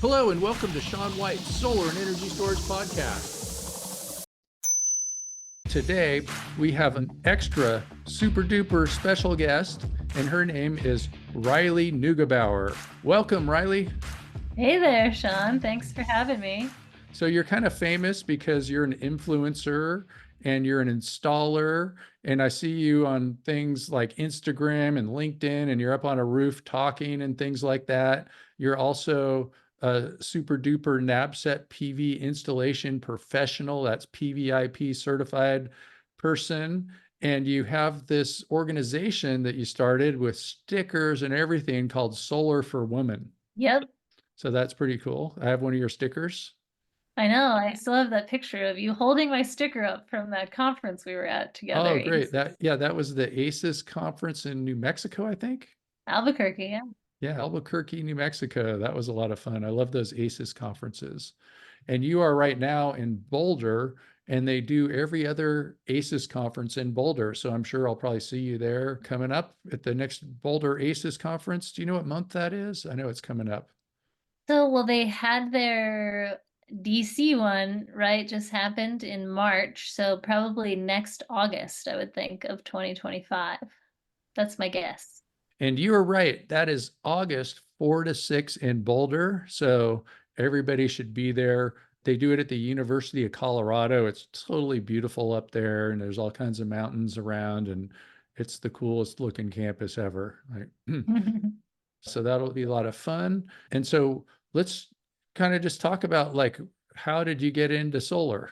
Hello and welcome to Sean White's Solar and Energy Storage Podcast. Today, we have an extra super duper special guest, and her name is Riley Neugebauer. Welcome, Riley. Hey there, Sean. Thanks for having me. So you're kind of famous because you're an influencer and you're an installer. And I see you on things like Instagram and LinkedIn, and you're up on a roof talking and things like that. You're also a super duper NABCEP PV installation professional. That's PVIP certified person. And you have this organization that you started with stickers and everything called Solar for Women. Yep, So that's pretty cool. I have one of your stickers. I know. I still have that picture of you holding my sticker up from that conference we were at together. Oh, great. That was the ASES conference in New Mexico, I think. Albuquerque, yeah. Yeah, Albuquerque, New Mexico. That was a lot of fun. I love those ASES conferences. And you are right now in Boulder, and they do every other ASES conference in Boulder. So I'm sure I'll probably see you there coming up at the next Boulder ASES conference. Do you know what month that is? I know it's coming up. Well, they had their DC one, right? Just happened in March. So probably next August, I would think, of 2025. That's my guess. And you are right. That is August 4 to 6 in Boulder. So everybody should be there. They do it at the University of Colorado. It's totally beautiful up there, and there's all kinds of mountains around, and it's the coolest looking campus ever. So that'll be a lot of fun. And so let's kind of just talk about, like, how did you get into solar?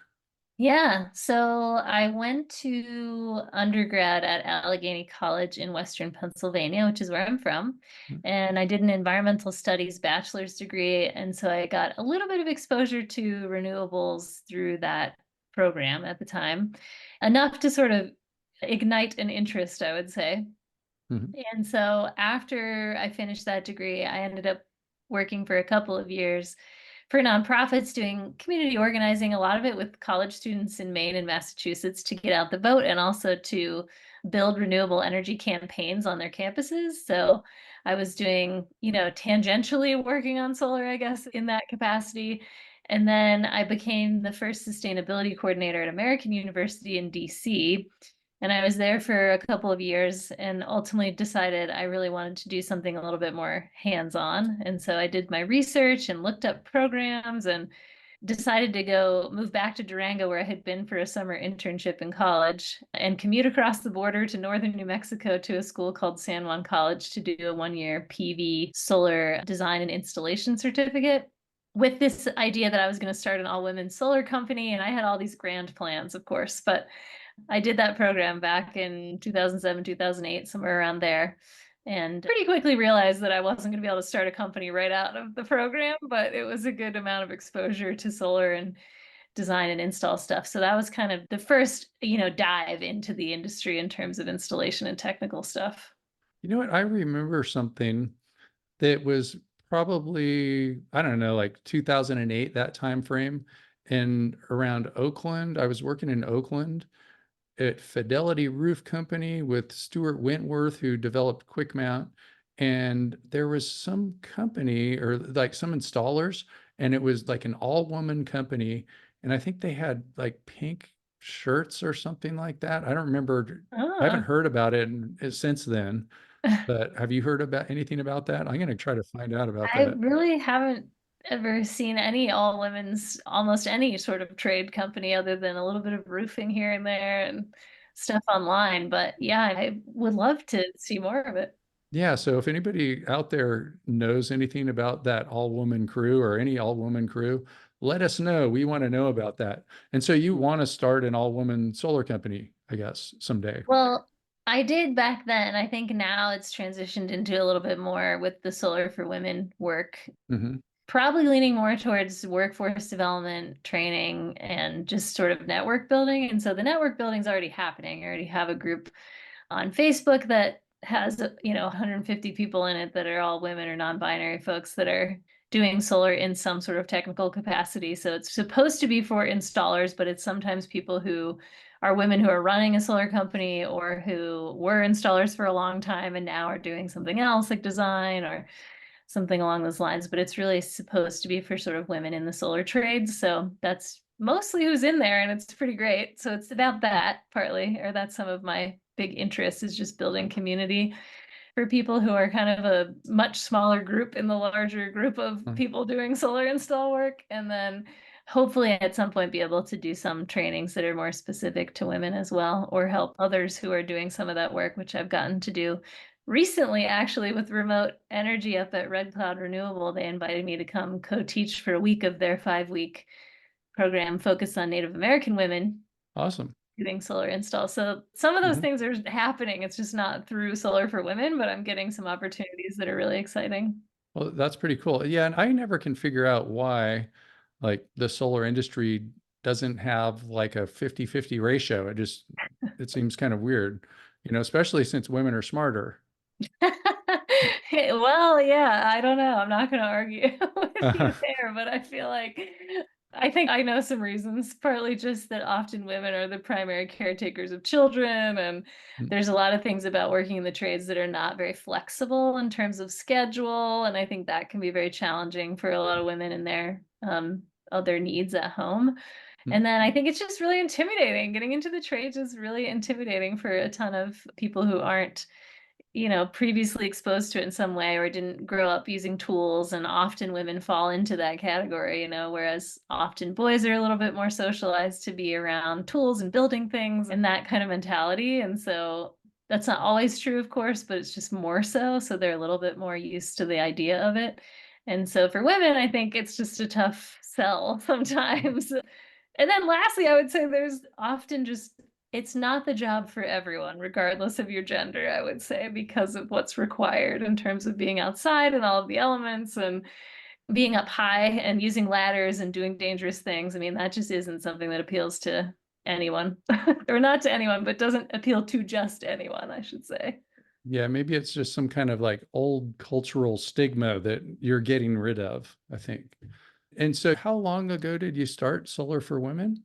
Yeah, so I went to undergrad at Allegheny College in Western Pennsylvania, which is where I'm from. And I did an environmental studies bachelor's degree. And so I got a little bit of exposure to renewables through that program at the time, enough to sort of ignite an interest, I would say. Mhm. And so after I finished that degree, I ended up working for a couple of years for nonprofits doing community organizing, a lot of it with college students in Maine and Massachusetts to get out the vote and also to build renewable energy campaigns on their campuses. So I was doing, tangentially working on solar, I guess, in that capacity. And then I became the first sustainability coordinator at American University in DC. And I was there for a couple of years and ultimately decided I really wanted to do something a little bit more hands-on. And so I did my research and looked up programs and decided to go move back to Durango, where I had been for a summer internship in college, and commute across the border to northern New Mexico to a school called San Juan College to do a one-year PV solar design and installation certificate, with this idea that I was going to start an all-women solar company. And I had all these grand plans, of course, but I did that program back in 2007, 2008, somewhere around there, and pretty quickly realized that I wasn't going to be able to start a company right out of the program, but it was a good amount of exposure to solar and design and install stuff. So that was kind of the first, dive into the industry in terms of installation and technical stuff. You know what? I remember something that was probably, I don't know, like 2008, that time frame, and around Oakland. I was working in Oakland at Fidelity Roof Company with Stuart Wentworth, who developed Quick Mount. And there was some company or like some installers, and it was like an all-woman company. And I think they had like pink shirts or something like that. I don't remember. I haven't heard about it since then. But have you heard about anything about that? I'm going to try to find out about I that. really haven't ever seen any all women's, almost any sort of trade company other than a little bit of roofing here and there and stuff online. But yeah, I would love to see more of it. Yeah, so if anybody out there knows anything about that all-woman crew or any all-woman crew, let us know. We want to know about that. And so you want to start an all-woman solar company, I guess, someday. Well, I did back then. I think now it's transitioned into a little bit more with the Solar for Women work, Hmm. probably leaning more towards workforce development, training, and just sort of network building. And so the network building is already happening. I already have a group on Facebook that has 150 people in it that are all women or non-binary folks that are doing solar in some sort of technical capacity. So it's supposed to be for installers, but it's sometimes people who are women who are running a solar company or who were installers for a long time and now are doing something else like design. Or something along those lines, but it's really supposed to be for sort of women in the solar trades. So that's mostly who's in there, and it's pretty great. So it's about that partly, or that's some of my big interest, is just building community for people who are kind of a much smaller group in the larger group of Mm. people doing solar install work. And then hopefully at some point be able to do some trainings that are more specific to women as well, or help others who are doing some of that work, which I've gotten to do recently, actually, with remote energy up at Red Cloud Renewable. They invited me to come co-teach for a week of their 5-week program focused on Native American women Awesome. doing solar install. So some of those Mhm. things are happening. It's just not through Solar for Women, but I'm getting some opportunities that are really exciting. Well, that's pretty cool. Yeah, and I never can figure out why like the solar industry doesn't have like a 50-50 ratio. It seems kind of weird, especially since women are smarter. Well, yeah, I don't know. I'm not going to argue with you there, but I think I know some reasons, partly just that often women are the primary caretakers of children, and there's a lot of things about working in the trades that are not very flexible in terms of schedule, and I think that can be very challenging for a lot of women in their other needs at home. And then I think it's just really intimidating. Getting into the trades is really intimidating for a ton of people who aren't previously exposed to it in some way or didn't grow up using tools. And often women fall into that category, whereas often boys are a little bit more socialized to be around tools and building things and that kind of mentality. And so that's not always true, of course, but it's just more so. So they're a little bit more used to the idea of it. And so for women, I think it's just a tough sell sometimes. And then lastly, I would say there's often just it's not the job for everyone, regardless of your gender, I would say, because of what's required in terms of being outside and all of the elements and being up high and using ladders and doing dangerous things. I mean, that just isn't something that appeals to anyone, or not to anyone, but doesn't appeal to just anyone, I should say. Yeah, maybe it's just some kind of like old cultural stigma that you're getting rid of, I think. And so how long ago did you start Solar for Women?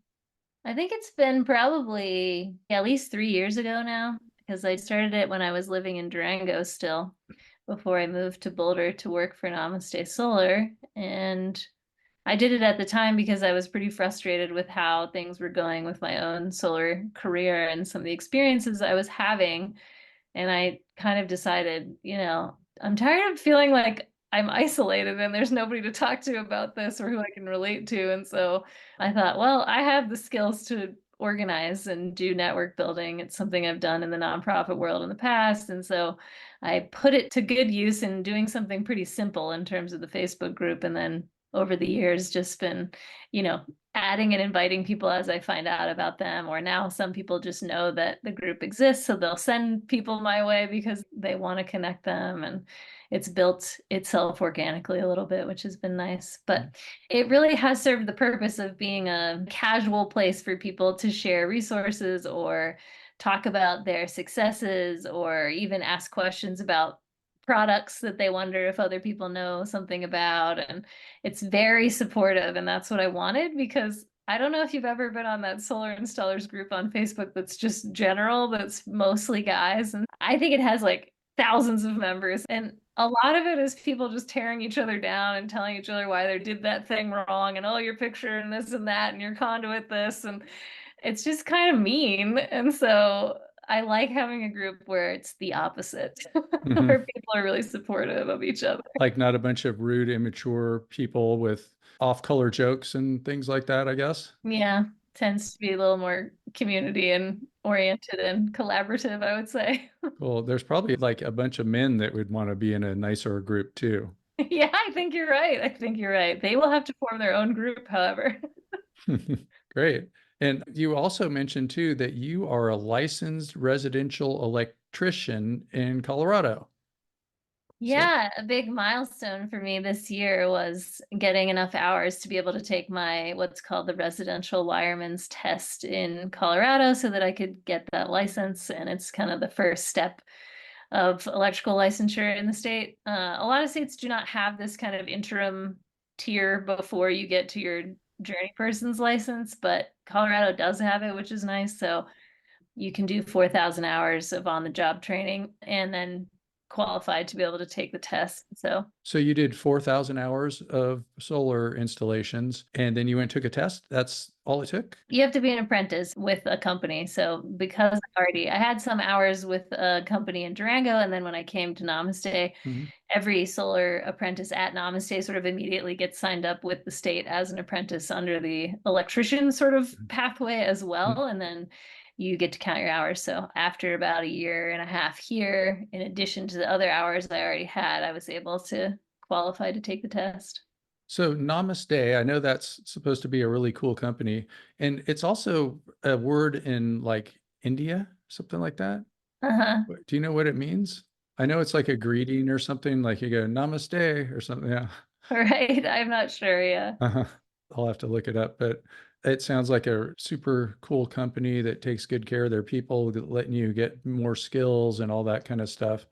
I think it's been probably at least 3 years ago now, because I started it when I was living in Durango still, before I moved to Boulder to work for Namaste Solar. And I did it at the time because I was pretty frustrated with how things were going with my own solar career and some of the experiences I was having. And I kind of decided, I'm tired of feeling like I'm isolated and there's nobody to talk to about this or who I can relate to. And so I thought, well, I have the skills to organize and do network building. It's something I've done in the nonprofit world in the past. And so I put it to good use in doing something pretty simple in terms of the Facebook group. And then over the years, just been, adding and inviting people as I find out about them. Or now some people just know that the group exists, so they'll send people my way because they want to connect them. And it's built itself organically a little bit, which has been nice. But it really has served the purpose of being a casual place for people to share resources or talk about their successes or even ask questions about products that they wonder if other people know something about. And it's very supportive, and that's what I wanted, because I don't know if you've ever been on that solar installers group on Facebook that's just general, that's mostly guys. And I think it has like thousands of members. And a lot of it is people just tearing each other down and telling each other why they did that thing wrong and, oh, your picture and this and that and your conduit this. And it's just kind of mean. And so I like having a group where it's the opposite, Mhm. where people are really supportive of each other. Like not a bunch of rude, immature people with off-color jokes and things like that, I guess. Yeah, tends to be a little more community and oriented and collaborative, I would say. Cool. There's probably like a bunch of men that would want to be in a nicer group too. Yeah, I think you're right. I think you're right. They will have to form their own group, however. Great. And you also mentioned too that you are a licensed residential electrician in Colorado. So, Yeah, a big milestone for me this year was getting enough hours to be able to take my what's called the residential wireman's test in Colorado so that I could get that license. And it's kind of the first step of electrical licensure in the state. A lot of states do not have this kind of interim tier before you get to your journey person's license, but Colorado does have it, which is nice. So you can do 4,000 hours of on the job training and then qualified to be able to take the test. So you did 4,000 hours of solar installations and then you went and took a test? That's all it took? You have to be an apprentice with a company. So because I had some hours with a company in Durango, and then when I came to Namaste, Mhm. every solar apprentice at Namaste sort of immediately gets signed up with the state as an apprentice under the electrician sort of pathway as Mhm. well. And then you get to count your hours. So after about a year and a half here, in addition to the other hours I already had, I was able to qualify to take the test. So Namaste, I know that's supposed to be a really cool company. And it's also a word in like India, something like that. Uh-huh. Do you know what it means? I know it's like a greeting or something, like you go Namaste or something. Yeah. Right. I'm not sure. Yeah. Uh-huh. I'll have to look it up, but it sounds like a super cool company that takes good care of their people, letting you get more skills and all that kind of stuff.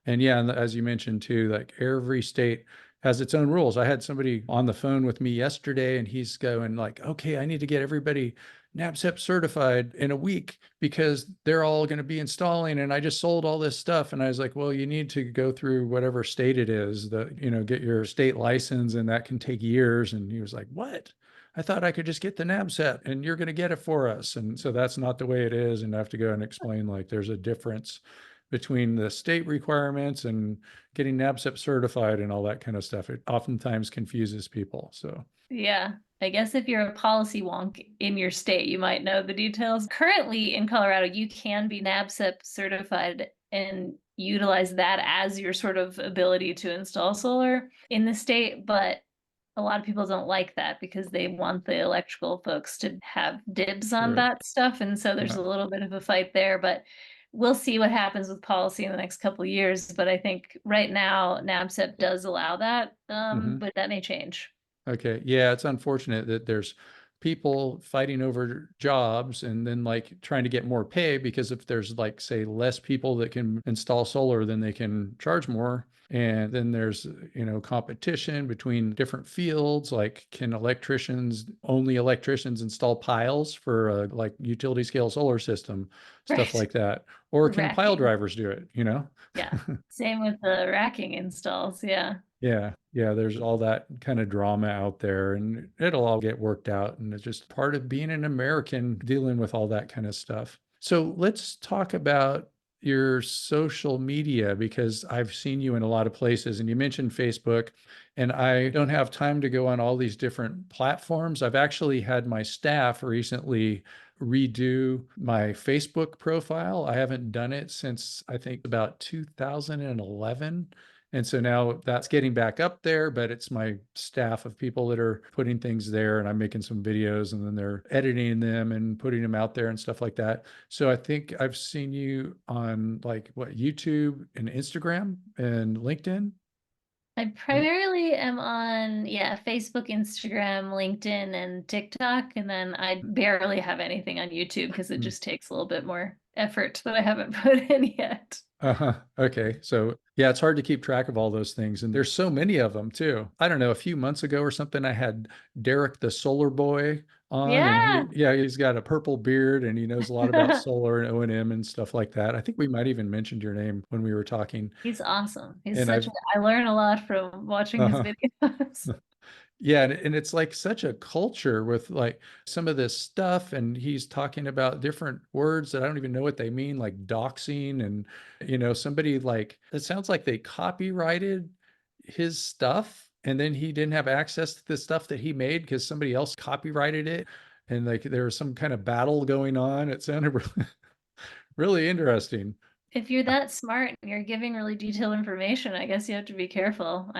And yeah, and as you mentioned too, like every state has its own rules. I had somebody on the phone with me yesterday and he's going like, okay, I need to get everybody NABCEP certified in a week because they're all going to be installing and I just sold all this stuff. And I was like, well, you need to go through whatever state it is that, get your state license and that can take years. And he was like, what? I thought I could just get the NABCEP and you're going to get it for us. And so that's not the way it is. And I have to go and explain like there's a difference between the state requirements and getting NABCEP certified and all that kind of stuff. It oftentimes confuses people. So Yeah. I guess if you're a policy wonk in your state, you might know the details. Currently in Colorado, you can be NABCEP certified and utilize that as your sort of ability to install solar in the state, but a lot of people don't like that because they want the electrical folks to have dibs on sure. that stuff. And so there's Yeah. a little bit of a fight there, but we'll see what happens with policy in the next couple of years. But I think right now NABCEP does allow that, Mhm. but that may change. Okay. Yeah, it's unfortunate that there's people fighting over jobs and then like trying to get more pay because if there's like say less people that can install solar, then they can charge more. And then there's, competition between different fields. Like can only electricians install piles for a like utility scale solar system, stuff Right. like that? Or can pile Racking. drivers do it? Yeah. Same with the racking installs. Yeah. Yeah, yeah, there's all that kind of drama out there, and it'll all get worked out. And it's just part of being an American dealing with all that kind of stuff. So let's talk about your social media because I've seen you in a lot of places, and you mentioned Facebook, and I don't have time to go on all these different platforms. I've actually had my staff recently redo my Facebook profile. I haven't done it since I think about 2011. And so now that's getting back up there, but it's my staff of people that are putting things there and I'm making some videos and then they're editing them and putting them out there and stuff like that. So I think I've seen you on like what, YouTube and Instagram and LinkedIn. I primarily am on, yeah, Facebook, Instagram, LinkedIn, and TikTok. And then I barely have anything on YouTube because it Mm. just takes a little bit more effort that I haven't put in yet. Uh-huh. Okay. So yeah, it's hard to keep track of all those things. And there's so many of them too. I don't know, a few months ago or something, I had Derek the Solar Boy on and Yeah. he's got a purple beard and he knows a lot about solar and O&M and stuff like that. I think we might even mentioned your name when we were talking. He's awesome. And I learn a lot from watching his uh videos. Yeah, and it's like such a culture with like some of this stuff, and he's talking about different words that I don't even know what they mean, like doxing, and somebody like it sounds like they copyrighted his stuff, and then he didn't have access to the stuff that he made because somebody else copyrighted it, and like there was some kind of battle going on. It sounded really, really interesting. If you're that smart and you're giving really detailed information, I guess you have to be careful.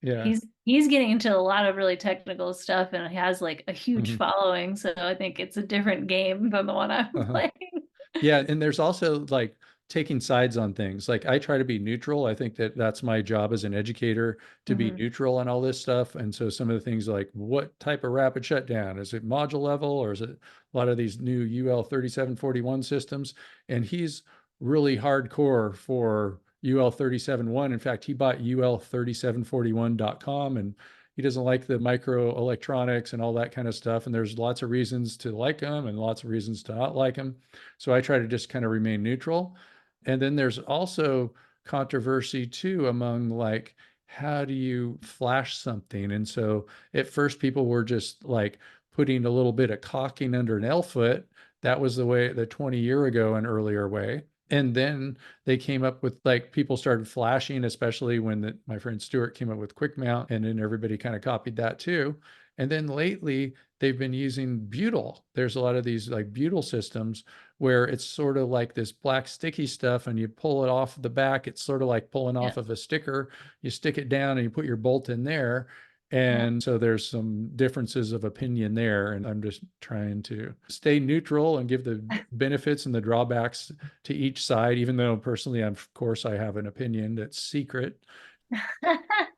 Yeah. He's getting into a lot of really technical stuff and he has like a huge Mhm. following. So I think it's a different game than the one I'm Uh-huh. playing. Yeah, and there's also like taking sides on things. Like I try to be neutral. I think that that's my job as an educator to be Hmm. neutral on all this stuff. And so some of the things like what type of rapid shutdown? Is it module level or is it a lot of these new UL 3741 systems? And he's really hardcore for UL 37.1. In fact, he bought UL3741.com and he doesn't like the microelectronics and all that kind of stuff. And there's lots of reasons to like them and lots of reasons to not like them. So I try to just kind of remain neutral. And then there's also controversy too among like, how do you flash something? And so at first people were just like putting a little bit of caulking under an L foot. That was the way, the 20-year ago and earlier way. And then they came up with like, people started flashing, especially when my friend Stuart came up with quick mount, and then everybody kind of copied that too. And then lately they've been using butyl. There's a lot of these like butyl systems where it's sort of like this black sticky stuff, and you pull it off the back. It's sort of like pulling Yeah. off of a sticker. You stick it down and you put your bolt in there. Yeah. And so there's some differences of opinion there. And I'm just trying to stay neutral and give the benefits and the drawbacks to each side, even though personally, of course, I have an opinion that's secret.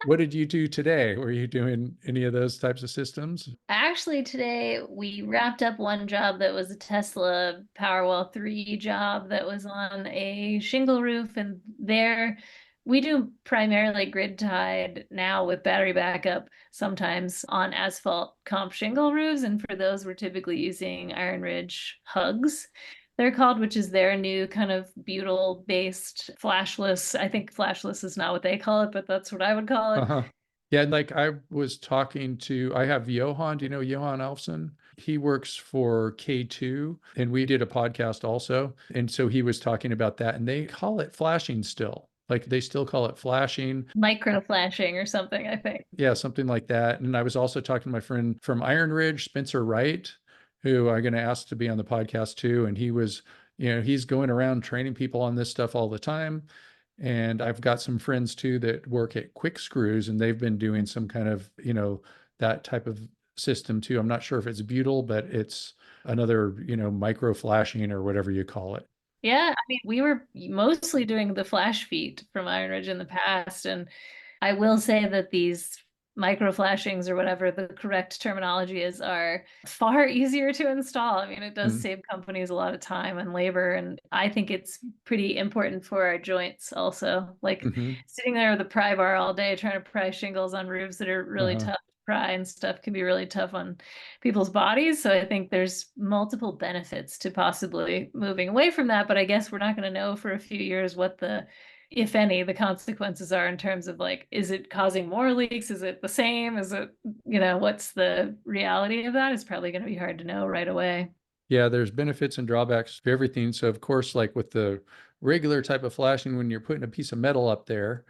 What did you do today? Were you doing any of those types of systems? Actually, today we wrapped up one job that was a Tesla Powerwall 3 job that was on a shingle roof. And there we do primarily grid tied now with battery backup, sometimes on asphalt comp shingle roofs. And for those, we're typically using Iron Ridge hugs, they're called, which is their new kind of butyl based flashless. I think flashless is not what they call it, but that's what I would call it. Uh-huh. Yeah, like I was talking to, I have Johan, do you know Johan Elfson? He works for K2, and we did a podcast also. And so he was talking about that, and they call it flashing still. Like they still call it flashing. Micro flashing or something, I think. Yeah, something like that. And I was also talking to my friend from Iron Ridge, Spencer Wright, who I'm going to ask to be on the podcast too. And he was, he's going around training people on this stuff all the time. And I've got some friends too that work at Quick Screws, and they've been doing some kind of, that type of system too. I'm not sure if it's butyl, but it's another, micro flashing or whatever you call it. Yeah, I mean, we were mostly doing the flash feet from Iron Ridge in the past. And I will say that these micro flashings, or whatever the correct terminology is, are far easier to install. I mean, it does Mm-hmm. save companies a lot of time and labor. And I think it's pretty important for our joints also. Like Mm-hmm. sitting there with a pry bar all day trying to pry shingles on roofs that are really Uh-huh. tough to pry and stuff can be really tough on people's bodies. So I think there's multiple benefits to possibly moving away from that. But I guess we're not going to know for a few years what the, if any, the consequences are in terms of like, is it causing more leaks? Is it the same? Is it, what's the reality of that? It's probably going to be hard to know right away. Yeah, there's benefits and drawbacks to everything. So of course, like with the regular type of flashing, when you're putting a piece of metal up there,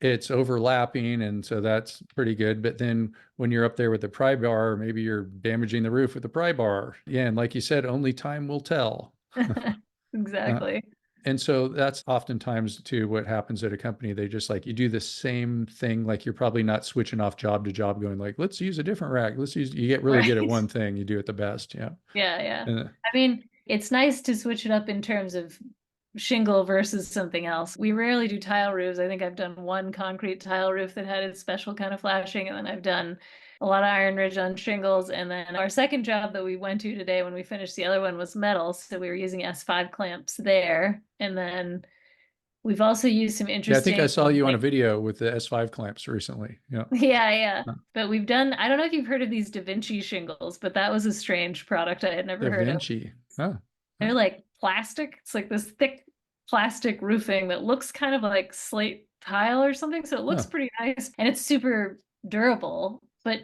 it's overlapping, and so that's pretty good. But then when you're up there with the pry bar, maybe you're damaging the roof with the pry bar. Yeah, and like you said, only time will tell. Uh, Exactly. and so that's oftentimes too what happens at a company. They just like, you do the same thing. Like you're probably not switching off job to job going like, let's use a different rack. You get really good at Right. one thing. You do it the best. Yeah. Yeah, yeah. Uh, I mean, it's nice to switch it up in terms of shingle versus something else. We rarely do tile roofs. I think I've done one concrete tile roof that had its special kind of flashing, and then I've done a lot of Iron Ridge on shingles. And then our second job that we went to today when we finished the other one was metal. So we were using S5 clamps there. And then we've also used some yeah, I think I interesting, saw you on a like, video with the S5 clamps recently. Yeah. yeah, yeah. But we've done, I don't know if you've heard of these DaVinci shingles, but that was a strange product I had never heard of. DaVinci. Oh, They're like plastic. It's like this thick plastic roofing that looks kind of like slate tile or something. So it looks oh. pretty nice and it's super durable, but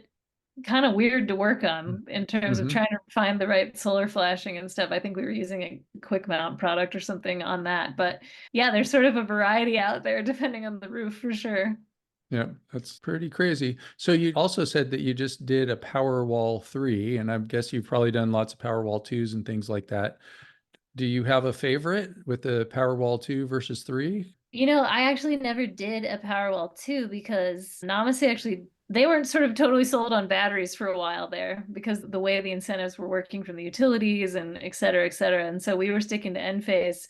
kind of weird to work on in terms of Mm-hmm. trying to find the right solar flashing and stuff. I think we were using a quick mount product or something on that. But yeah, there's sort of a variety out there depending on the roof for sure. Yeah, that's pretty crazy. So you also said that you just did a Powerwall 3, and I guess you've probably done lots of Powerwall 2s and things like that. Do you have a favorite with the Powerwall 2 versus 3? I actually never did a Powerwall 2 because Namaste actually, they weren't sort of totally sold on batteries for a while there because of the way the incentives were working from the utilities and et cetera, et cetera. And so we were sticking to Enphase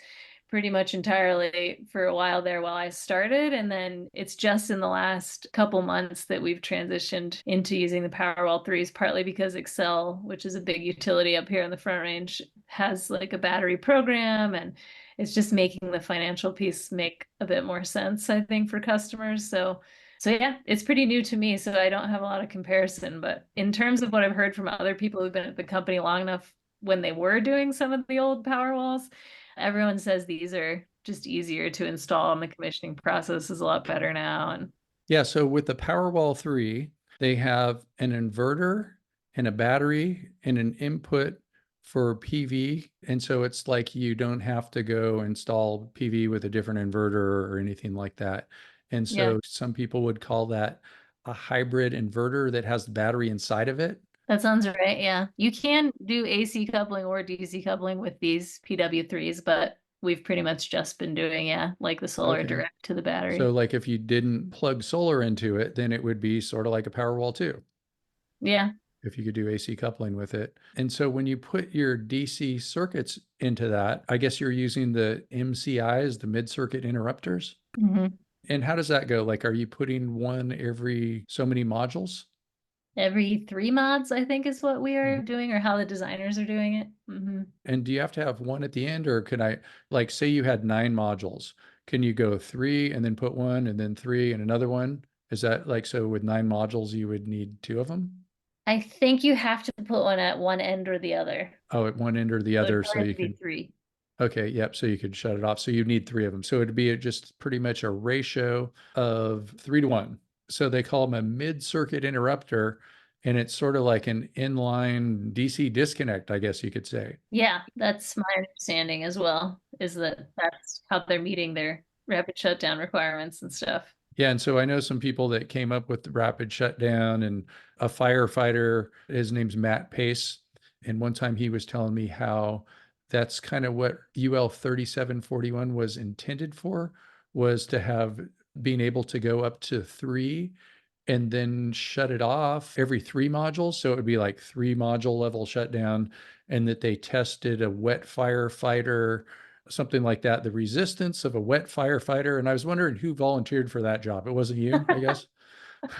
pretty much entirely for a while there while I started. And then it's just in the last couple months that we've transitioned into using the Powerwall 3s, partly because Excel, which is a big utility up here in the Front Range, has like a battery program, and it's just making the financial piece make a bit more sense, I think, for customers. So yeah, it's pretty new to me, so I don't have a lot of comparison. But in terms of what I've heard from other people who've been at the company long enough when they were doing some of the old Powerwalls, everyone says these are just easier to install, and the commissioning process is a lot better now. And Yeah, so with the Powerwall 3, they have an inverter and a battery and an input for PV. And so it's like you don't have to go install PV with a different inverter or anything like that. And yeah, so some people would call that a hybrid inverter that has the battery inside of it. that sounds right. Yeah. You can do AC coupling or DC coupling with these PW3s, but we've pretty much just been doing, yeah, like the solar Okay. direct to the battery. So like if you didn't plug solar into it, then it would be sort of like a Powerwall 2. Yeah. If you could do AC coupling with it. And so when you put your DC circuits into that, I guess you're using the MCIs, the mid circuit interrupters. Mhm. And how does that go? Like, are you putting one every so many modules? Every 3 mods, I think, is what we are Mhm. doing, or how the designers are doing it. And do you have to have one at the end, or could I, like, say you had 9 modules, can you go 3 and then put one and then 3 and another one? Is that like, so with 9 modules, you would need 2 of them? I think you have to put one at one end or the other. Oh, at one end or the So it'd other, so probably have you to be can. three. Okay, yep. So you could shut it off. So you need 3 of them. So it'd be just pretty much a ratio of 3 to 1. So they call them a mid-circuit interrupter, and it's sort of like an inline DC disconnect, I guess you could say. Yeah, that's my understanding as well, is that that's how they're meeting their rapid shutdown requirements and stuff. Yeah, and so I know some people that came up with the rapid shutdown, and a firefighter, his name's Matt Pace. And one time he was telling me how that's kind of what UL 3741 was intended for, was to have being able to go up to 3 and then shut it off every 3 modules. So it would be like 3 module level shutdown, and that they tested a wet firefighter, something like that, the resistance of a wet firefighter. And I was wondering who volunteered for that job. It wasn't you, I guess.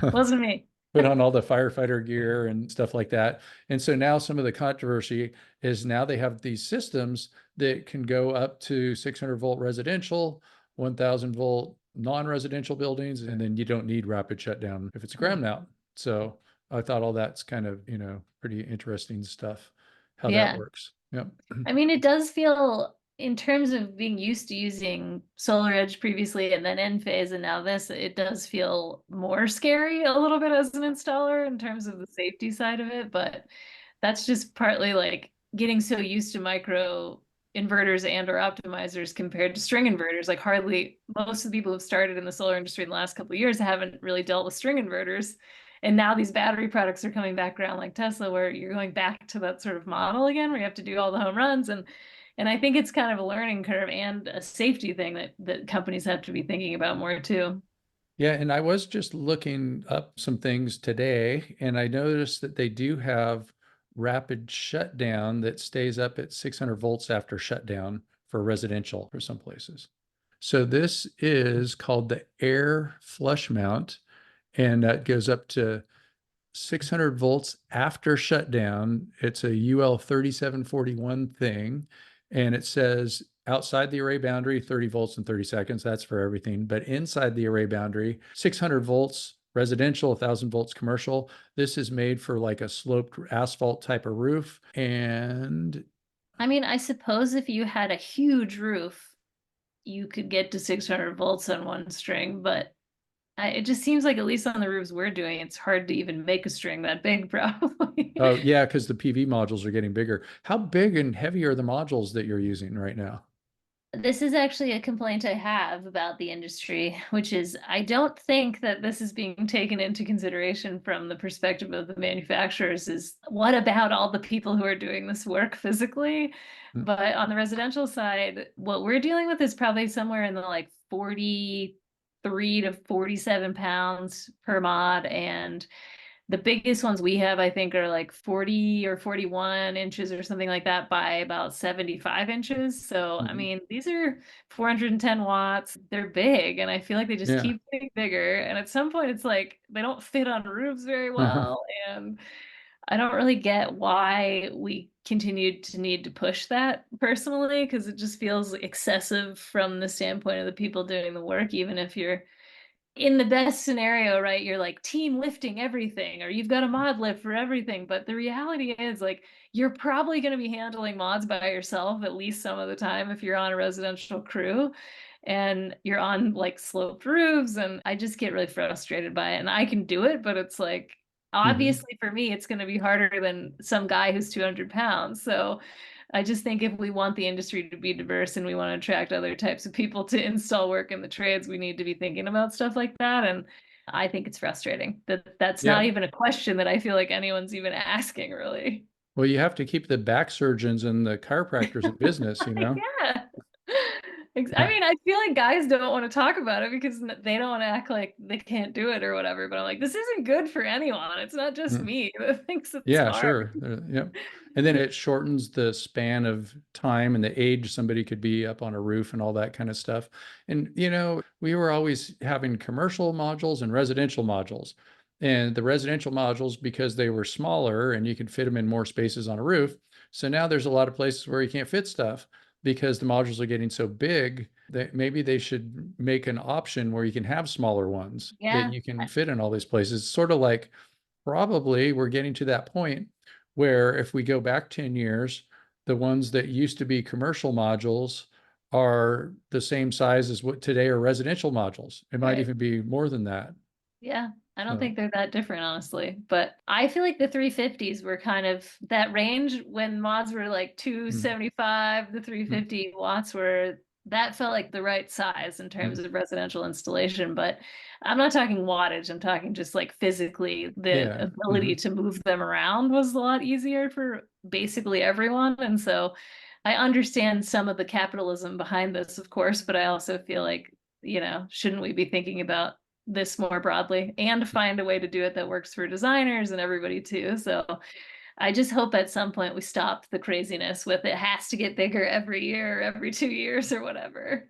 Wasn't me. Put on all the firefighter gear and stuff like that. And so now some of the controversy is now they have these systems that can go up to 600-volt residential, 1000-volt non-residential buildings, and then you don't need rapid shutdown if it's a ground mount. So I thought all that's kind of, pretty interesting stuff, how that Yeah. works. Yep. I mean, it does feel, in terms of being used to using Solar Edge previously and then Enphase and now this, it does feel more scary a little bit as an installer in terms of the safety side of it. But that's just partly like getting so used to micro inverters and or optimizers compared to string inverters. Like hardly most of the people who've started in the solar industry in the last couple of years haven't really dealt with string inverters. And now these battery products are coming back around like Tesla, where you're going back to that sort of model again, where you have to do all the home runs. And I think it's kind of a learning curve and a safety thing that companies have to be thinking about more too. Yeah, and I was just looking up some things today, and I noticed that they do have rapid shutdown that stays up at 600 volts after shutdown for residential for some places. So this is called the air flush mount, and that goes up to 600 volts after shutdown. It's a UL 3741 thing, and it says outside the array boundary, 30 volts in 30 seconds. That's for everything. But inside the array boundary, 600 volts residential, 1000 volts commercial. This is made for like a sloped asphalt type of roof. And I mean, I suppose if you had a huge roof, you could get to 600 volts on one string, but it just seems like, at least on the roofs we're doing, it's hard to even make a string that big, probably. oh, yeah, because the PV modules are getting bigger. How big and heavy are the modules that you're using right now? This is actually a complaint I have about the industry, which is I don't think that this is being taken into consideration from the perspective of the manufacturers. Is what about all the people who are doing this work physically? Mm. But on the residential side, what we're dealing with is probably somewhere in the like 43 to 47 pounds per mod. And the biggest ones we have, I think, are like 40 or 41 inches or something like that by about 75 inches. So, I Mhm. mean, these are 410 watts. They're big, and I feel like they just Yeah. keep getting bigger. And at some point, it's like they don't fit on roofs very well. And I don't really get why we continue to need to push that personally, because it just feels excessive from the standpoint of the people doing the work, even if you're in the best scenario, right, you're like team lifting everything, or you've got a mod lift for everything. But the reality is, like, you're probably going to be handling mods by yourself at least some of the time if you're on a residential crew and you're on like sloped roofs. And I just get really frustrated by it. And I can do it, but it's like, Mhm. obviously for me, it's going to be harder than some guy who's 200 pounds. So I just think if we want the industry to be diverse and we want to attract other types of people to install work in the trades, we need to be thinking about stuff like that. And I think it's frustrating that that's Yeah. not even a question that I feel like anyone's even asking, really. Well, you have to keep the back surgeons and the chiropractors in business, you know? Yeah. I mean, I feel like guys don't want to talk about it because they don't want to act like they can't do it or whatever. But I'm like, this isn't good for anyone. It's not just Mm. me that thinks it's Yeah, hard. sure. Yep. And then it shortens the span of time and the age somebody could be up on a roof and all that kind of stuff. And, we were always having commercial modules and residential modules. And the residential modules, because they were smaller and you could fit them in more spaces on a roof. So now there's a lot of places where you can't fit stuff because the modules are getting so big that maybe they should make an option where you can have smaller ones that Yeah. you can fit in all these places. Sort of like probably we're getting to that point where if we go back 10 years, the ones that used to be commercial modules are the same size as what today are residential modules. It might Right. even be more than that. Yeah, I don't So, think they're that different, honestly. But I feel like the 350s were kind of that range when mods were like mm, 275 to mm, 350 watts, where that felt like the right size in terms mm. of residential installation. But I'm not talking wattage, I'm talking just like physically the Yeah. ability Mhm. to move them around was a lot easier for basically everyone. And so I understand some of the capitalism behind this, of course, but I also feel like, shouldn't we be thinking about this more broadly and find a way to do it that works for designers and everybody too? So I just hope at some point we stop the craziness with it has to get bigger every year or every 2 years or whatever.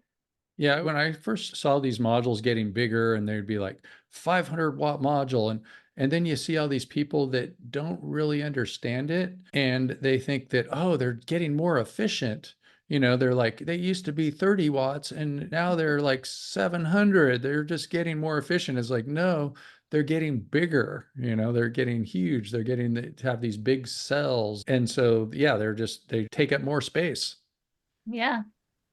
Yeah, when I first saw these modules getting bigger and there'd be like 500-watt module and then you see all these people that don't really understand it and they think that, oh, they're getting more efficient. They're like they used to be 30 watts and now they're like 700. They're just getting more efficient. It's like, no, they're getting bigger, they're getting huge. They're getting to have these big cells. And so, yeah, they take up more space. Yeah.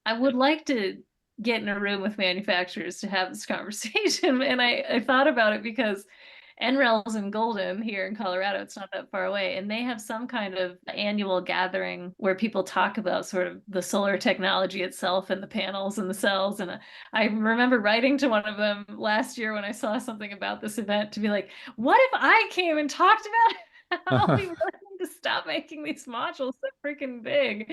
I would like to get in a room with manufacturers to have this conversation. And I thought about it because NREL's in Golden here in Colorado. It's not that far away. And they have some kind of annual gathering where people talk about sort of the solar technology itself and the panels and the cells. And I remember writing to one of them last year when I saw something about this event to be like, what if I came and talked about how we really need to stop making these modules so freaking big?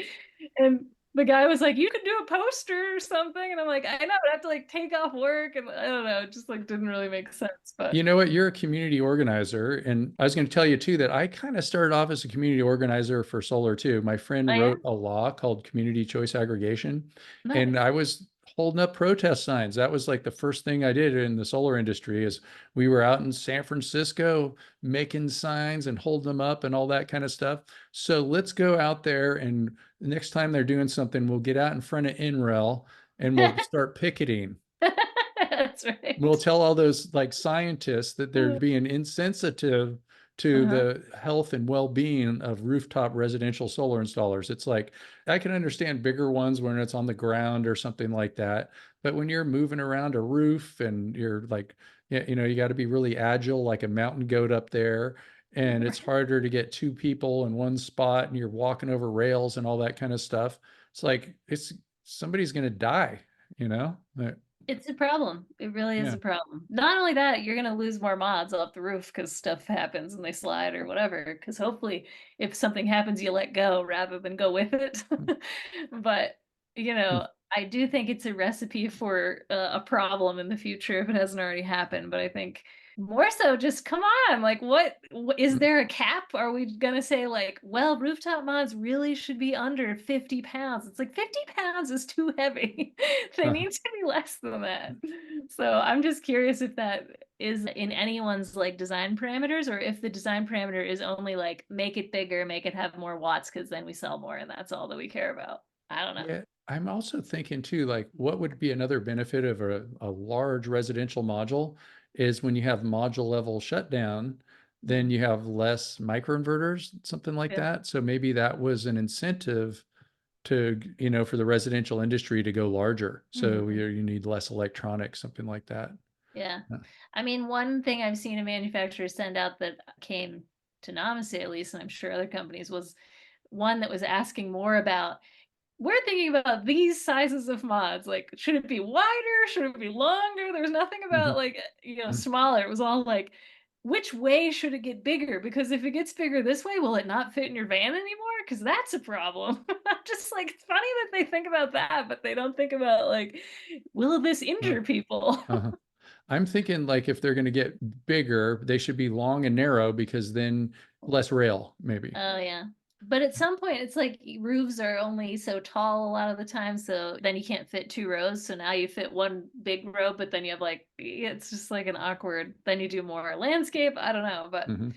And the guy was like, you could do a poster or something. And I'm like, I know, I have to like take off work. And I don't know, it just like didn't really make sense. But You know what? You're a community organizer. And I was going to tell you too that I kind of started off as a community organizer for solar too. My friend I wrote am a law called community choice aggregation, and nice. I was holding up protest signs. That was like the first thing I did in the solar industry is we were out in San Francisco making signs and holding them up and all that kind of stuff. So let's go out there and the next time they're doing something, we'll get out in front of NREL and we'll start picketing. That's We'll right. tell all those like scientists that they're being insensitive to Uh-huh. the health and well-being of rooftop residential solar installers. It's like I can understand bigger ones when it's on the ground or something like that, but when you're moving around a roof and you're like, you got to be really agile like a mountain goat up there, and it's harder to get two people in one spot and you're walking over rails and all that kind of stuff. It's like it's somebody's going to die, you know? It's a problem. It really is Yeah. a problem. Not only that, you're going to lose more mods off the roof because stuff happens and they slide or whatever. Because hopefully, if something happens, you let go rather than go with it. But, I do think it's a recipe for a problem in the future if it hasn't already happened. But I think more so just come on, like what is there a cap? Are we gonna say like, well, rooftop mods really should be under 50 pounds? It's like 50 pounds is too heavy. They need to be less than that. So I'm just curious if that is in anyone's like design parameters, or if the design parameter is only like make it bigger, make it have more watts, because then we sell more and that's all that we care about. I don't know. Yeah, I'm also thinking too, like what would be another benefit of a large residential module is when you have module level shutdown, then Mhm. you have less microinverters, something like Yeah. that. So maybe that was an incentive to, for the residential industry to go larger. So Mhm. you need less electronics, something like that. Yeah. Yeah. I mean, one thing I've seen a manufacturer send out that came to Namaste at least, and I'm sure other companies, was one that was asking more about, we're thinking about these sizes of mods. Like, should it be wider? Should it be longer? There's nothing about Mhm. like, Mhm. smaller. It was all like, which way should it get bigger? Because if it gets bigger this way, will it not fit in your van anymore? Because that's a problem. I'm just like, it's funny that they think about that, but they don't think about like, will this Uh, injure people? uh-huh. I'm thinking like if they're going to get bigger, they should be long and narrow because then less rail, maybe. Oh yeah. But at some point, it's like roofs are only so tall a lot of the time, so then you can't fit two rows. So now you fit one big row, but then you have like, it's just like an awkward. Then you do more landscape. I don't know, but Mhm.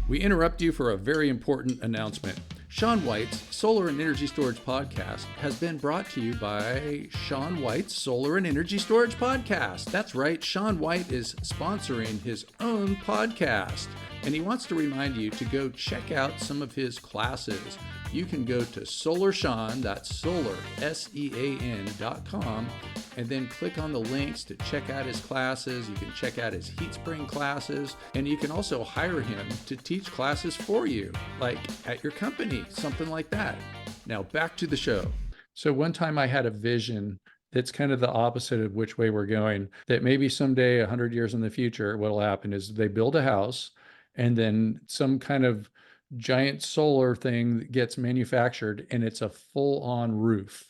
We interrupt you for a very important announcement. Sean White's Solar and Energy Storage Podcast has been brought to you by Sean White's Solar and Energy Storage Podcast. That's right, Sean White is sponsoring his own podcast, and he wants to remind you to go check out some of his classes. You can go to SolarSean, that's solar, SEAN.com, and then click on the links to check out his classes. You can check out his heat spring classes, and you can also hire him to teach classes for you, like at your company, something like that. Now back to the show. So one time I had a vision that's kind of the opposite of which way we're going, that maybe someday, 100 years in the future, what'll happen is they build a house and then some kind of giant solar thing gets manufactured and it's a full-on roof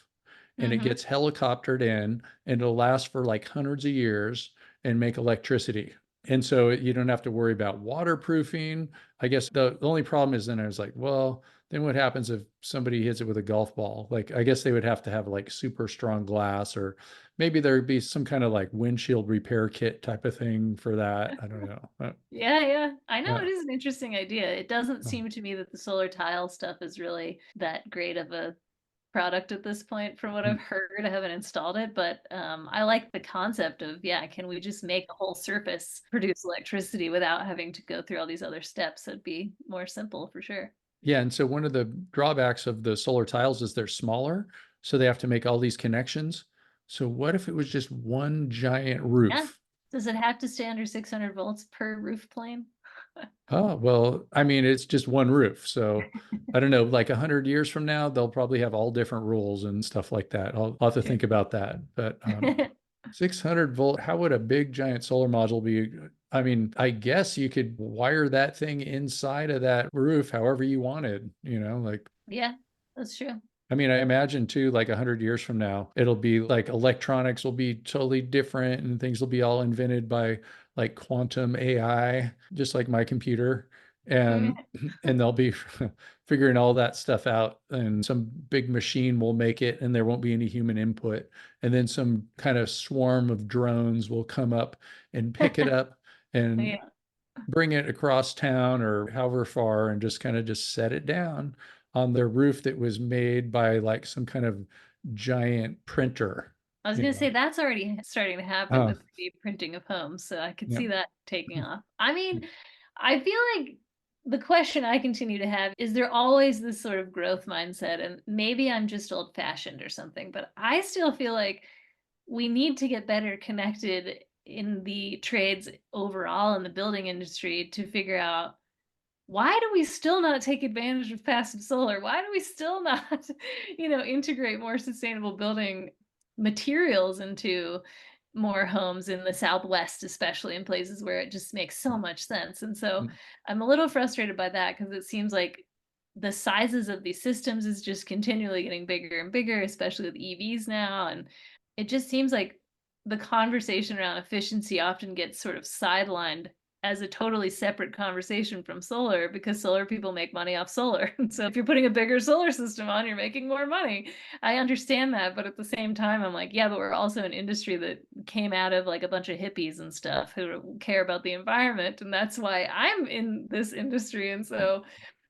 and it hmm. gets helicoptered in and it'll last for like hundreds of years and make electricity. And so you don't have to worry about waterproofing. I guess the only problem is then I was like, well, then what happens if somebody hits it with a golf ball? Like, I guess they would have to have like super strong glass, or maybe there'd be some kind of like windshield repair kit type of thing for that. I don't know. Yeah, yeah. I know Uh, it is an interesting idea. It doesn't uh, seem to me that the solar tile stuff is really that great of a product at this point from what I've heard. I haven't installed it, but I like the concept of, yeah, can we just make a whole surface produce electricity without having to go through all these other steps? It'd be more simple for sure. Yeah, and so one of the drawbacks of the solar tiles is they're smaller, so they have to make all these connections. So what if it was just one giant Yeah. roof? Does it have to stay under 600 volts per roof plane? Oh, well, I mean, it's just one roof. So I don't know, like 100 years from now, they'll probably have all different rules and stuff like that. I'll have to Sure. think about that. But 600 volt, how would a big giant solar module be? I mean, I guess you could wire that thing inside of that roof however you wanted, like Yeah, that's true. I mean, I imagine too, like 100 years from now, it'll be like electronics will be totally different and things will be all invented by like quantum AI, just like my computer. And and they'll be figuring all that stuff out, and some big machine will make it and there won't be any human input. And then some kind of swarm of drones will come up and pick it up and Yeah. bring it across town or however far and just kind of just set it down on their roof that was made by like some kind of giant printer, I was you gonna say know. that's already starting to happen Oh, with the printing of homes, so I could yeah. see that taking off. I mean, I feel like the question I continue to have is there always this sort of growth mindset, and maybe I'm just old-fashioned or something, but I still feel like we need to get better connected in the trades overall in the building industry to figure out, why do we still not take advantage of passive solar? Why do we still not, integrate more sustainable building materials into more homes in the Southwest, especially in places where it just makes so much sense? And so Mm, I'm a little frustrated by that because it seems like the sizes of these systems is just continually getting bigger and bigger, especially with EVs now. And it just seems like the conversation around efficiency often gets sort of sidelined as a totally separate conversation from solar, because solar people make money off solar. And so if you're putting a bigger solar system on, you're making more money. I understand that, but at the same time, I'm like, yeah, but we're also an industry that came out of like a bunch of hippies and stuff who care about the environment. And that's why I'm in this industry. And so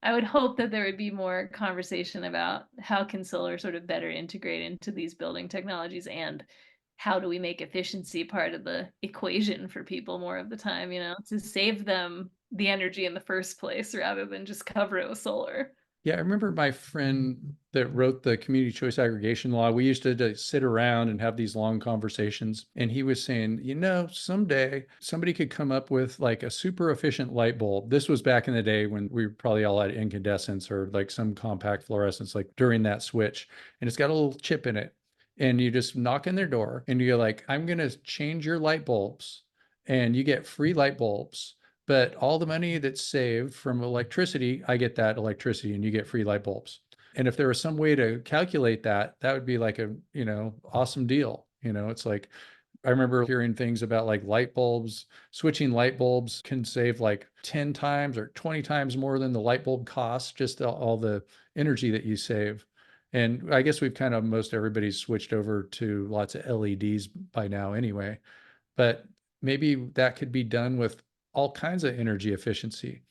I would hope that there would be more conversation about how can solar sort of better integrate into these building technologies, and how do we make efficiency part of the equation for people more of the time, to save them the energy in the first place rather than just cover it with solar. Yeah, I remember my friend that wrote the community choice aggregation law. We used to sit around and have these long conversations. And he was saying, someday somebody could come up with like a super efficient light bulb. This was back in the day when we probably all had incandescents or like some compact fluorescence, like during that switch. And it's got a little chip in it. And you just knock on their door and you're like, I'm going to change your light bulbs. And you get free light bulbs, but all the money that's saved from electricity, I get that electricity and you get free light bulbs. And if there was some way to calculate that, that would be like a, awesome deal. It's like, I remember hearing things about like light bulbs, switching light bulbs can save like 10 times or 20 times more than the light bulb costs, just all the energy that you save. And I guess we've kind of, most everybody's switched over to lots of LEDs by now anyway, but maybe that could be done with all kinds of energy efficiency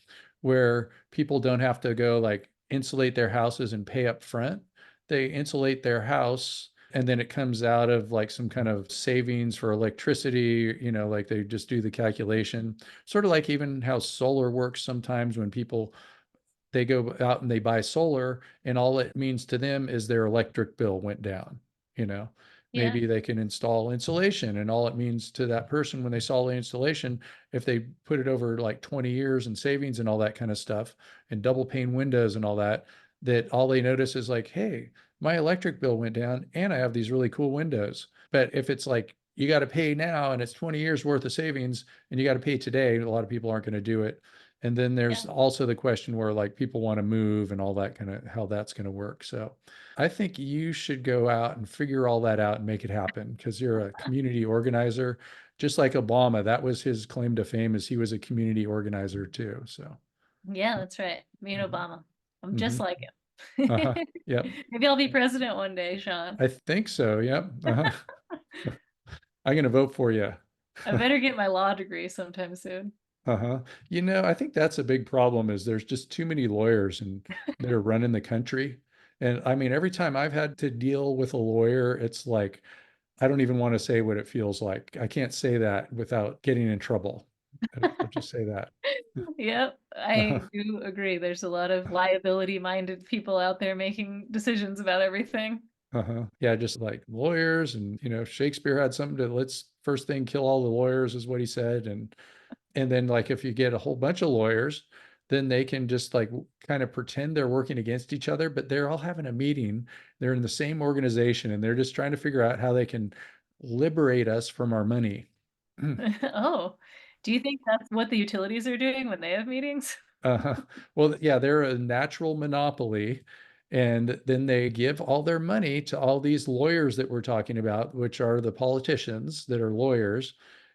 where people don't have to go like insulate their houses and pay up front. They insulate their house and then it comes out of like some kind of savings for electricity, like they just do the calculation. Sort of like even how solar works sometimes when people they go out and they buy solar and all it means to them is their electric bill went down, you know. Yeah. Maybe they can install insulation and all it means to that person when they saw the installation, if they put it over like 20 years and savings and all that kind of stuff and double pane windows and all that, that all they notice is like, hey, my electric bill went down and I have these really cool windows. But if it's like you got to pay now and it's 20 years worth of savings and you got to pay today, a lot of people aren't going to do it. And then there's Yeah. also the question where like people want to move and all that kind of how that's going to work. So I think you should go out and figure all that out and make it happen because you're a community organizer, just like Obama. That was his claim to fame, is he was a community organizer too. So Yeah, that's right. Me and mhm. Obama. I'm just Mhm. like Uh-huh. him. Yep. Maybe I'll be president one day, Sean. I think so. Yep. Uh-huh. I'm going to vote for you. I better get my law degree sometime soon. Uh-huh. I think that's a big problem is there's just too many lawyers and that are running the country. And I mean, every time I've had to deal with a lawyer, it's like, I don't even want to say what it feels like. I can't say that without getting in trouble. I'll just say that. Yep, Uh-huh. I do agree. There's a lot of liability-minded people out there making decisions about everything. Uh-huh. Yeah, just like lawyers and, Shakespeare had something to let's first thing kill all the lawyers is what he said. And then like if you get a whole bunch of lawyers, then they can just like kind of pretend they're working against each other, but they're all having a meeting. They're in the same organization and they're just trying to figure out how they can liberate us from our money. Oh, do you think that's what the utilities are doing when they have meetings? Uh, well, yeah, they're a natural monopoly. And then they give all their money to all these lawyers that we're talking about, which are the politicians that are lawyers.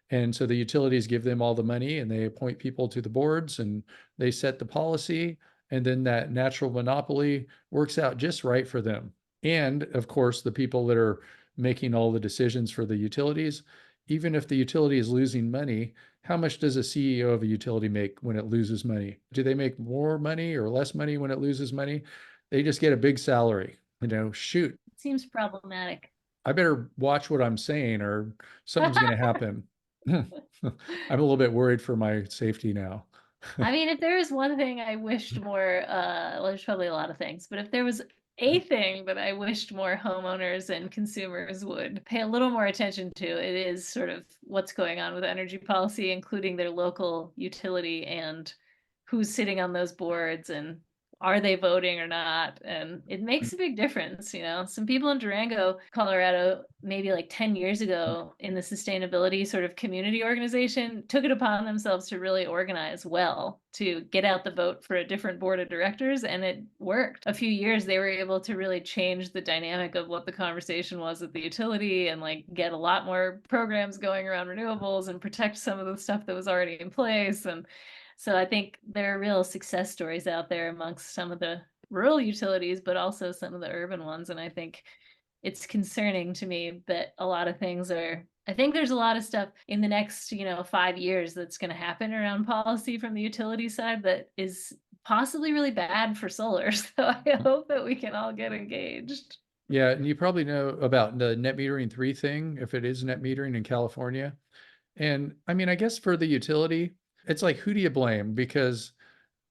And so the utilities give them all the money and they appoint people to the boards and they set the policy. And then that natural monopoly works out just right for them. And of course, the people that are making all the decisions for the utilities, even if the utility is losing money, how much does a CEO of a utility make when it loses money? Do they make more money or less money when it loses money? They just get a big salary. Shoot, It seems problematic. I better watch what I'm saying or something's going to happen. I'm a little bit worried for my safety now. I mean, if there is one thing I wished more, well, there's probably a lot of things, but if there was a thing that I wished more homeowners and consumers would pay a little more attention to, it is sort of what's going on with energy policy, including their local utility and who's sitting on those boards and are they voting or not? And it makes a big difference. Some people in Durango, Colorado, maybe like 10 years ago in the sustainability sort of community organization, took it upon themselves to really organize well to get out the vote for a different board of directors. And it worked. A few years, they were able to really change the dynamic of what the conversation was at the utility and like get a lot more programs going around renewables and protect some of the stuff that was already in place. And so I think there are real success stories out there amongst some of the rural utilities, but also some of the urban ones. And I think it's concerning to me that a lot of things are, I think there's a lot of stuff in the next, 5 years that's going to happen around policy from the utility side that is possibly really bad for solar. So I hope that we can all get engaged. Yeah, and you probably know about the net metering 3 thing, if it is net metering in California. And I mean, I guess for the utility, it's like, who do you blame? Because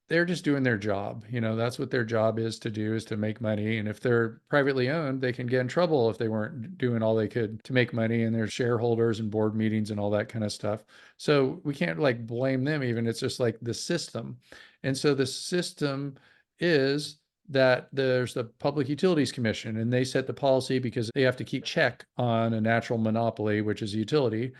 they're just doing their job. That's what their job is to do, is to make money. And if they're privately owned, they can get in trouble if they weren't doing all they could to make money, and their shareholders and board meetings and all that kind of stuff. So we can't like blame them even. It's just like the system. And so the system is that there's the Public Utilities Commission, and they set the policy because they have to keep check on a natural monopoly, which is a utility,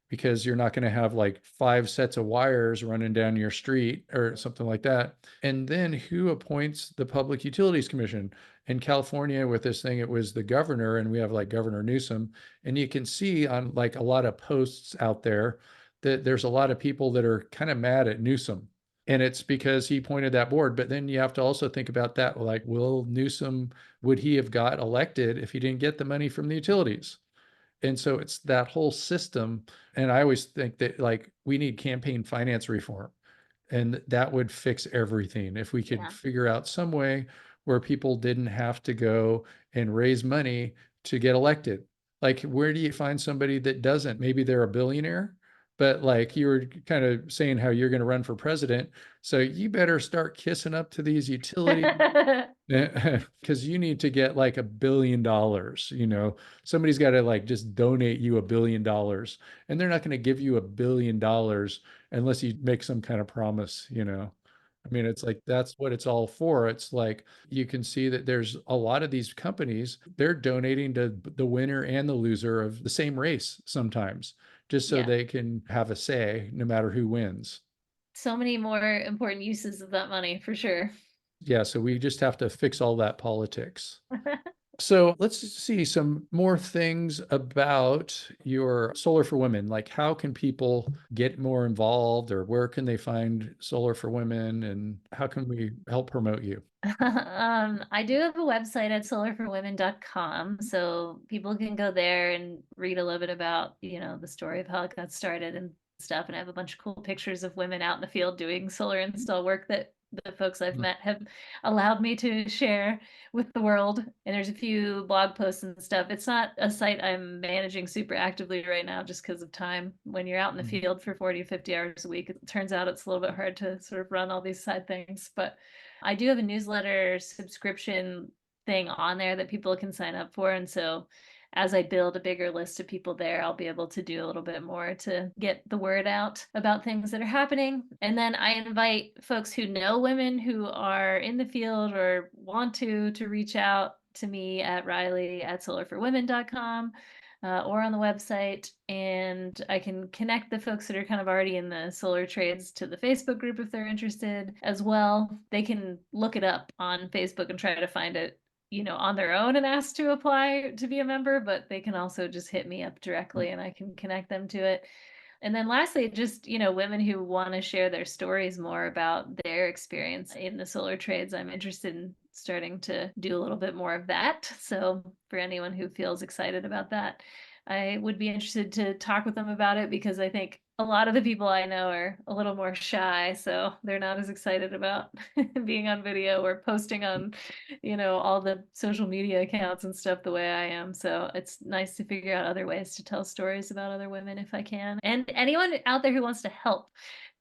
because you're not going to have like 5 sets of wires running down your street or something like that. And then who appoints the Public Utilities Commission? In California, with this thing, it was the governor, and we have like Governor Newsom. And you can see on like a lot of posts out there that there's a lot of people that are kind of mad at Newsom. And it's because he pointed that board. But then you have to also think about that, like, would he have got elected if he didn't get the money from the utilities? And so it's that whole system. And I always think that like we need campaign finance reform, and that would fix everything. If we could Yeah. figure out some way where people didn't have to go and raise money to get elected. Like, where do you find somebody that doesn't? Maybe they're a billionaire, but like you were kind of saying how you're going to run for president. So you better start kissing up to these utilities, because you need to get like $1 billion. Somebody's got to like just donate you $1 billion, and they're not going to give you $1 billion unless you make some kind of promise. I mean, it's like, that's what it's all for. It's like, you can see that there's a lot of these companies, they're donating to the winner and the loser of the same race sometimes, just so Yeah. they can have a say no matter who wins. So many more important uses of that money for sure. Yeah, so we just have to fix all that politics. So let's see some more things about your Solar for Women. Like, how can people get more involved, or where can they find Solar for Women, and how can we help promote you? I do have a website at solarforwomen.com, so people can go there and read a little bit about, the story of how it got started and stuff. And I have a bunch of cool pictures of women out in the field doing solar install work that the folks I've met have allowed me to share with the world. And there's a few blog posts and stuff. It's not a site I'm managing super actively right now just because of time. When you're out in the field for 40, 50 hours a week, it turns out it's a little bit hard to sort of run all these side things. But I do have a newsletter subscription thing on there that people can sign up for. And so as I build a bigger list of people there, I'll be able to do a little bit more to get the word out about things that are happening. And then I invite folks who know women who are in the field or want to reach out to me at Riley at solarforwomen.com. Or on the website, and I can connect the folks that are kind of already in the solar trades to the Facebook group if they're interested as well. They can look it up on Facebook and try to find it, on their own and ask to apply to be a member, but they can also just hit me up directly and I can connect them to it. And then lastly, just, women who want to share their stories more about their experience in the solar trades. I'm interested in starting to do a little bit more of that. So for anyone who feels excited about that, I would be interested to talk with them about it, because I think a lot of the people I know are a little more shy, so they're not as excited about being on video or posting on, all the social media accounts and stuff the way I am. So it's nice to figure out other ways to tell stories about other women if I can. And anyone out there who wants to help,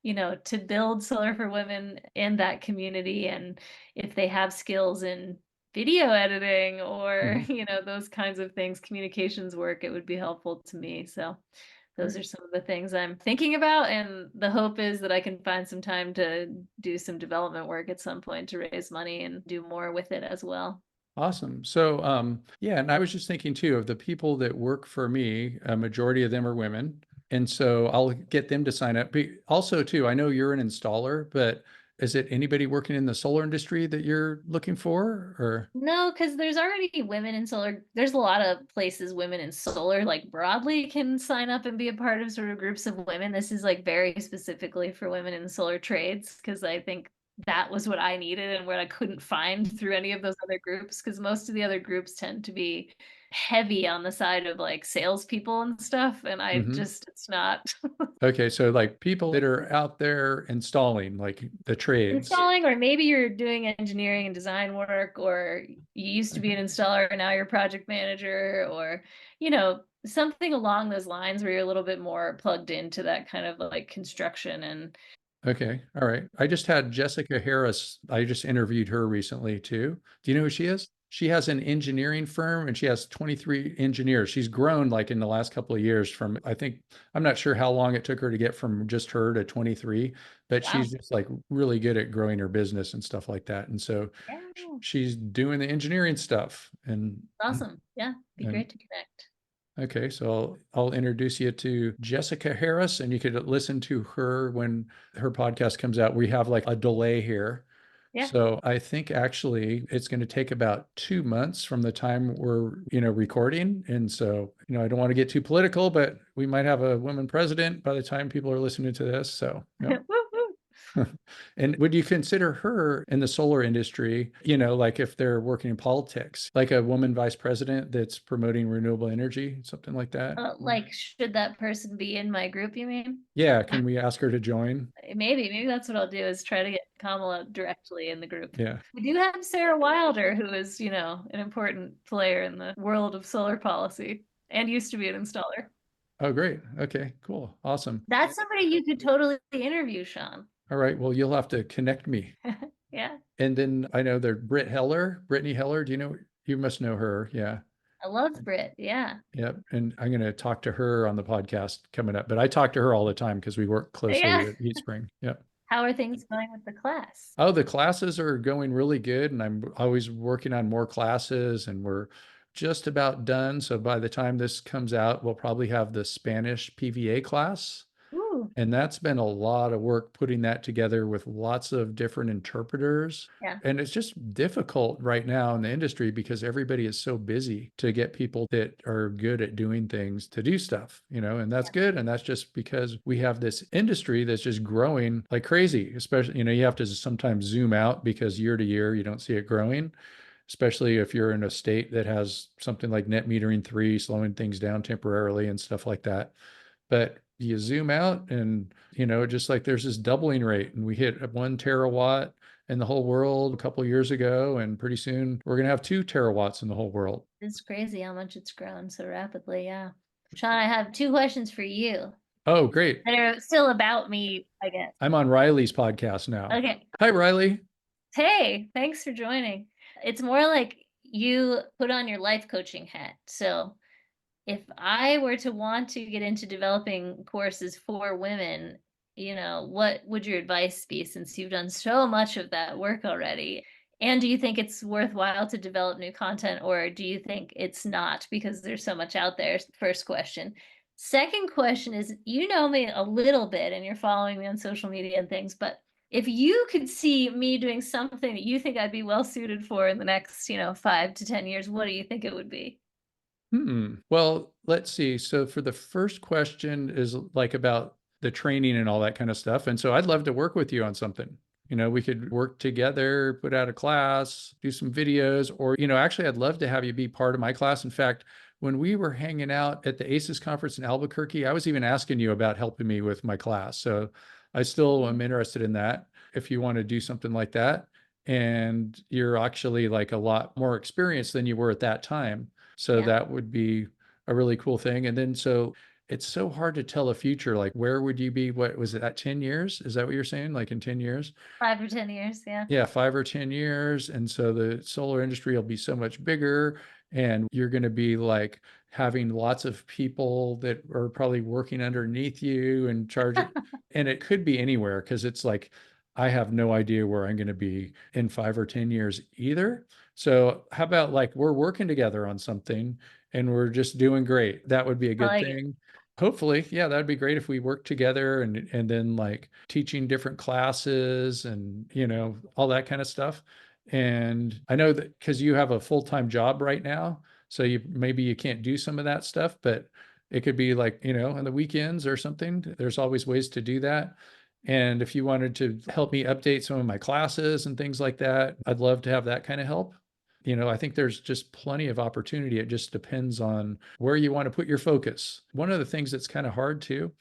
to build Solar for Women in that community, and if they have skills in video editing or, Mhm. those kinds of things, communications work, it would be helpful to me. So those are Great. some of the things I'm thinking about. And the hope is that I can find some time to do some development work at some point to raise money and do more with it as well. Awesome. So, yeah, and I was just thinking too of the people that work for me, a majority of them are women. And so I'll get them to sign up. Also, too, I know you're an installer, but is it anybody working in the solar industry that you're looking for, or? No, because there's already women in solar. There's a lot of places women in solar, like broadly, can sign up and be a part of sort of groups of women. This is like very specifically for women in solar trades, because I think that was what I needed and what I couldn't find through any of those other groups, because most of the other groups tend to be heavy on the side of like salespeople and stuff. And I Hmm. just, it's not. Okay, so like people that are out there installing, like the trades. Installing, or maybe you're doing engineering and design work, or you used to be Okay. an installer and now you're project manager, or, you know, something along those lines where you're a little bit more plugged into that kind of like construction and Okay. All right. I just had Jessica Harris. I just interviewed her recently too. Do you know who she is? She has an engineering firm and she has 23 engineers. She's grown like in the last couple of years from, I think, I'm not sure how long it took her to get from just her to 23, but wow. she's just like really good at growing her business and stuff like that. And so Yeah. she's doing the engineering stuff Awesome. Yeah. Be and great to connect. okay, so I'll introduce you to Jessica Harris, and you could listen to her when her podcast comes out. We have like a delay here. Yeah. So I think actually it's going to take about 2 months from the time we're, recording. And so, I don't want to get too political, but we might have a woman president by the time people are listening to this. So, yep. Woo woo. And would you consider her in the solar industry, like if they're working in politics, like a woman vice president that's promoting renewable energy, something like that? Like, should that person be in my group, you mean? Yeah, can we ask her to join? Maybe that's what I'll do, is try to get Kamala directly in the group. Yeah. We do have Sarah Wilder, who is, you know, an important player in the world of solar policy and used to be an installer. Oh, great. Okay, cool. Awesome. That's somebody you could totally interview, Sean. All right. Well, you'll have to connect me. Yeah. And then I know there's Brittany Heller. Do you know? You must know her. Yeah. I love Brit. Yeah. Yep. And I'm going to talk to her on the podcast coming up. But I talk to her all the time because we work closely Yeah. at Heat Spring. Yep. How are things going with the class? Oh, the classes are going really good. And I'm always working on more classes and we're just about done. So by the time this comes out, we'll probably have the Spanish PVA class. Ooh. And that's been a lot of work putting that together with lots of different interpreters. Yeah. And it's just difficult right now in the industry because everybody is so busy to get people that are good at doing things to do stuff, and that's good. And that's just because we have this industry that's just growing like crazy, especially, you have to sometimes zoom out because year to year, you don't see it growing, especially if you're in a state that has something like net metering 3 slowing things down temporarily and stuff like that. But you zoom out and, just like there's this doubling rate and we hit 1 terawatt in the whole world a couple of years ago. And pretty soon we're going to have 2 terawatts in the whole world. It's crazy how much it's grown so rapidly. Yeah. Sean, I have 2 questions for you Oh, great. that are still about me, I guess. I'm on Riley's podcast now. Okay. Hi, Riley. Hey, thanks for joining. It's more like you put on your life coaching hat. So if I were to want to get into developing courses for women, you know, what would your advice be, since you've done so much of that work already? And do you think it's worthwhile to develop new content, or do you think it's not because there's so much out there? First question. Second question is, you know me a little bit and you're following me on social media and things, but if you could see me doing something that you think I'd be well suited for in the next, 5 to 10 years, what do you think it would be? Well, let's see. So for the first question is like about the training and all that kind of stuff. And so I'd love to work with you on something. We could work together, put out a class, do some videos, or, actually I'd love to have you be part of my class. In fact, when we were hanging out at the ASES conference in Albuquerque, I was even asking you about helping me with my class. So I still am interested in that if you want to do something like that. And you're actually like a lot more experienced than you were at that time. So Yeah. that would be a really cool thing. And then so it's so hard to tell a future. Like, where would you be? What was it at 10 years? Is that what you're saying? Like in 10 years? 5 or 10 years, yeah. Yeah, 5 or 10 years. And so the solar industry will be so much bigger. And you're going to be like having lots of people that are probably working underneath you and charging. And it could be anywhere because it's like, I have no idea where I'm going to be in 5 or 10 years either. So how about like we're working together on something and we're just doing great? That would be a good Like it. thing. Hopefully, yeah, that'd be great if we work together and then like teaching different classes and all that kind of stuff. And I know that because you have a full-time job right now, so maybe you can't do some of that stuff, but it could be like, on the weekends or something. There's always ways to do that. And if you wanted to help me update some of my classes and things like that, I'd love to have that kind of help. I think there's just plenty of opportunity. It just depends on where you want to put your focus. One of the things that's kind of hard too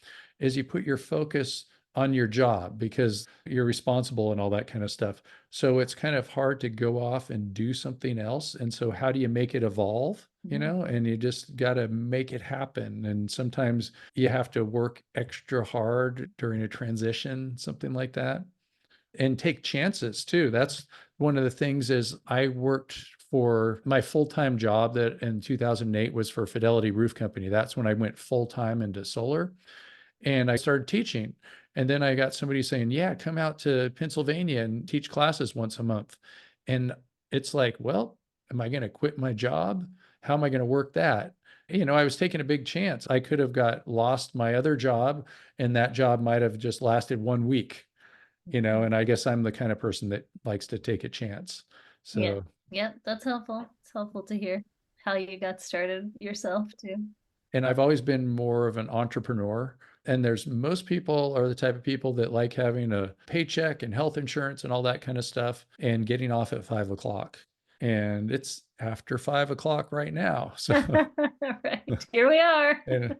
is you put your focus on your job because you're responsible and all that kind of stuff. So it's kind of hard to go off and do something else. And so how do you make it evolve? And you just got to make it happen. And sometimes you have to work extra hard during a transition, something like that, and take chances too. That's one of the things is I worked for my full-time job that in 2008 was for Fidelity Roof Company. That's when I went full-time into solar and I started teaching. And then I got somebody saying, yeah, come out to Pennsylvania and teach classes once a month. And it's like, well, am I going to quit my job? How am I going to work that? I was taking a big chance. I could have got lost my other job and that job might have just lasted 1 week, and I guess I'm the kind of person that likes to take a chance. Yeah. So, Yeah, that's helpful. It's helpful to hear how you got started yourself too. and I've always been more of an entrepreneur. And most people are the type of people that like having a paycheck and health insurance and all that kind of stuff and getting off at 5 o'clock. And it's after 5 o'clock right now. So, Right. Here we are. and,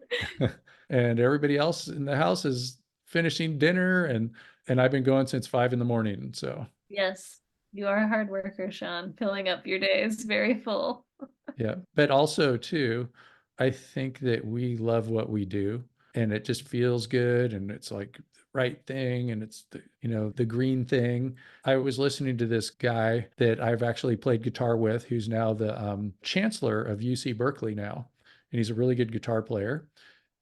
and everybody else in the house is finishing dinner and I've been going since 5 in the morning. So, Yes, you are a hard worker, Sean, filling up your days very full. yeah. But also, too, I think that we love what we do and it just feels good and it's like the right thing and it's the green thing. I was listening to this guy that I've actually played guitar with who's now the chancellor of UC Berkeley now. And he's a really good guitar player.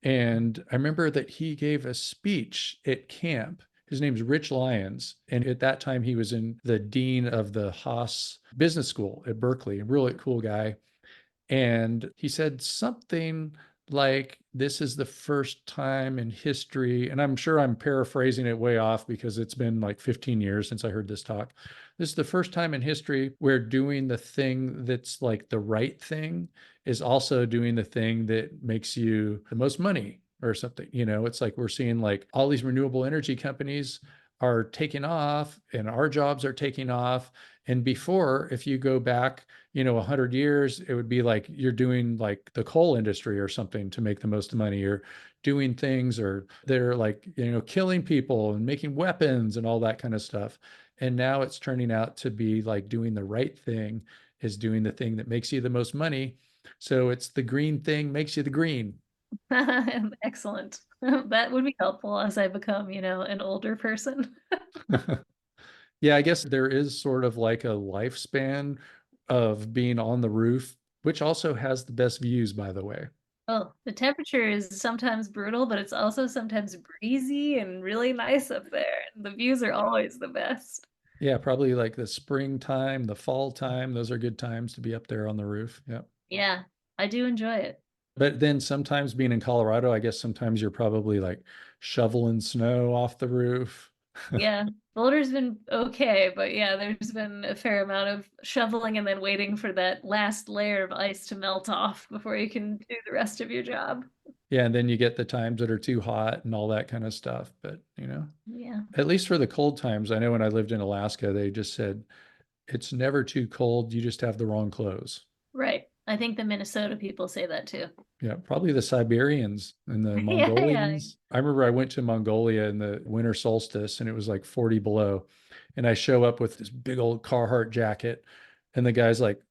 And I remember that he gave a speech at camp. His name's Rich Lyons. And at that time, he was in the dean of the Haas Business School at Berkeley, a really cool guy. And he said something like, this is the first time in history, and I'm sure I'm paraphrasing it way off because it's been like 15 years since I heard this talk. This is the first time in history where doing the thing that's like the right thing is also doing the thing that makes you the most money or something. It's like we're seeing like all these renewable energy companies are taking off and our jobs are taking off. And before, if you go back 100 years, it would be like you're doing like the coal industry or something to make the most money, or doing things, or they're like, killing people and making weapons and all that kind of stuff. And now it's turning out to be like doing the right thing is doing the thing that makes you the most money. So it's the green thing makes you the green. Excellent. That would be helpful as I become, an older person. Yeah, I guess there is sort of like a lifespan of being on the roof, which also has the best views, by the way. Oh, the temperature is sometimes brutal, but it's also sometimes breezy and really nice up there. And the views are always the best. Yeah, probably like the springtime, the fall time. Those are good times to be up there on the roof. Yeah. Yeah, I do enjoy it. But then sometimes being in Colorado, I guess sometimes you're probably like shoveling snow off the roof. Yeah, Boulder's been okay, but yeah, there's been a fair amount of shoveling and then waiting for that last layer of ice to melt off before you can do the rest of your job. Yeah, and then you get the times that are too hot and all that kind of stuff. But, Yeah, at least for the cold times, I know when I lived in Alaska, they just said it's never too cold. You just have the wrong clothes. right. I think the Minnesota people say that too. Yeah, probably the Siberians and the Yeah, yeah. Mongolians. I remember I went to Mongolia in the winter solstice and it was like 40 below. And I show up with this big old Carhartt jacket. And the guy's like,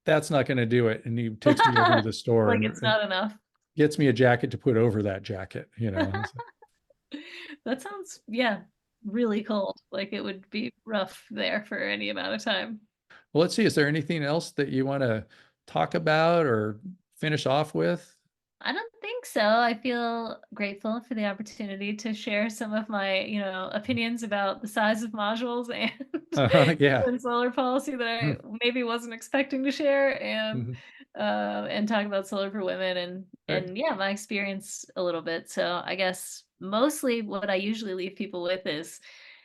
that's not going to do it. And he takes me over to the store Like and, it's and not enough. gets me a jacket to put over that jacket. That sounds, yeah, really cold. Like it would be rough there for any amount of time. Well, let's see. Is there anything else that you want to talk about or finish off with? I don't think so. I feel grateful for the opportunity to share some of my, opinions about the size of modules and Yeah. and solar policy that I maybe wasn't expecting to share, Mhm. and talk about solar for women and Great. yeah, my experience a little bit. So I guess mostly what I usually leave people with is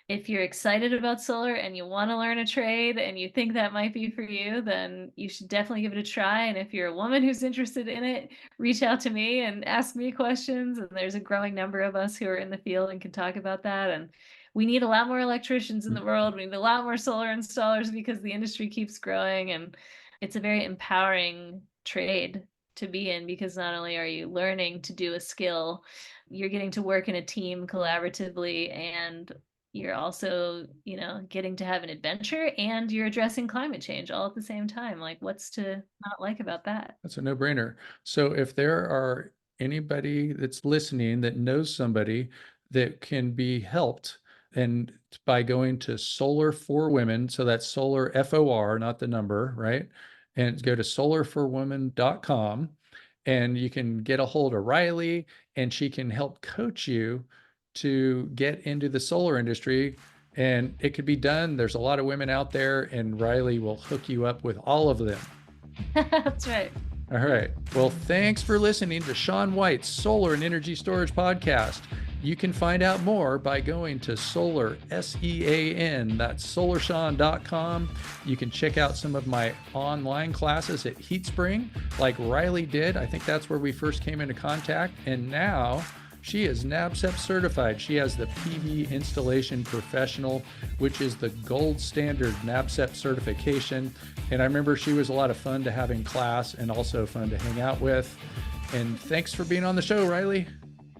if you're excited about solar and you want to learn a trade and you think that might be for you, then you should definitely give it a try. And if you're a woman who's interested in it, reach out to me and ask me questions. And there's a growing number of us who are in the field and can talk about that. And we need a lot more electricians in the world. We need a lot more solar installers because the industry keeps growing. And it's a very empowering trade to be in, because not only are you learning to do a skill, you're getting to work in a team collaboratively, and you're also, getting to have an adventure, and you're addressing climate change all at the same time. Like, what's to not like about that? That's a no-brainer. So if there are anybody that's listening that knows somebody that can be helped, and by going to Solar for Women, so that's Solar FOR, not the number, right? And go to solarforwomen.com, and you can get a hold of Riley, and she can help coach you to get into the solar industry. And it could be done. There's a lot of women out there, and Riley will hook you up with all of them. That's right. All right. Well, thanks for listening to Sean White's Solar and Energy Storage Podcast. You can find out more by going to Solar, SEAN, that's solarshawn.com. You can check out some of my online classes at HeatSpring, like Riley did. I think that's where we first came into contact. And now she is NABCEP certified. She has the PV Installation Professional, which is the gold standard NABCEP certification. And I remember she was a lot of fun to have in class, and also fun to hang out with. And thanks for being on the show, Riley.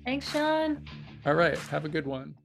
Thanks, Sean. All right. Have a good one.